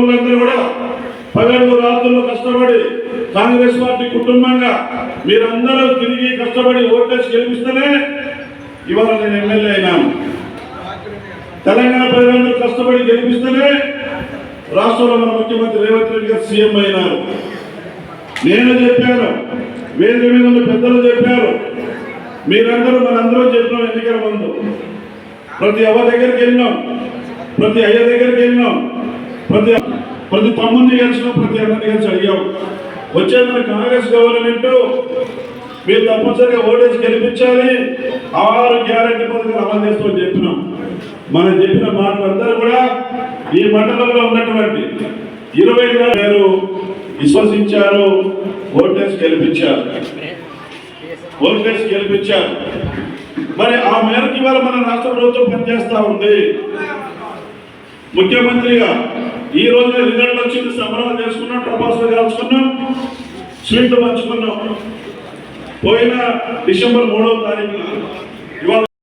కుటుంబాలందరూ కూడా పగలు రాత్రులు కష్టపడి కాంగ్రెస్ పార్టీ కుటుంబంగా మీరందరూ తిరిగి కష్టపడి ఓటేసి గెలిపిస్తేనే ఇవాళ నేను ఎమ్మెల్యే అయినాను. తెలంగాణ ప్రజలందరూ కష్టపడి గెలిపిస్తేనే రాష్ట్రంలో మన ముఖ్యమంత్రి రేవంత్ రెడ్డి గారు సీఎం అయినారు. నేను చెప్పాను, వేదిక మీద ఉన్న పెద్దలు చెప్పారు, మీరందరూ మనందరూ చెప్పినాం. ఎన్నికల ముందు ప్రతి అవ్వ దగ్గరికి వెళ్ళినాం, ప్రతి అయ్య దగ్గరికి వెళ్ళినాం, ప్రతి తమ్ముడిని కలిసినాం, ప్రతి అన్నని కలిసి అడిగాం. వచ్చే మన కాంగ్రెస్ గవర్నమెంట్ మీరు తప్పనిసరిగా ఓటేసి గెలిపించాలి, 6 గ్యారెంటీ పథకాలు అమలు చేస్తామని చెప్పినాం. మనం చెప్పిన మాటలందరూ కూడా ఈ మండలంలో ఉన్నటువంటి 20 పేరు విశ్వసించారు, ఓటేసి గెలిపించారు. మరి ఆ మేరకు ఇవాళ మన రాష్ట్ర ప్రభుత్వం పనిచేస్తా ఉంది. ముఖ్యమంత్రిగా ఈ రోజు రిజల్ట్ వచ్చింది, సంబరాలు చేసుకున్నాం, టపాసులు కాల్చుకున్నాం, స్వీట్లు పంచుకున్నాం. పోయిన డిసెంబర్ 3వ తారీఖున ఇవాళ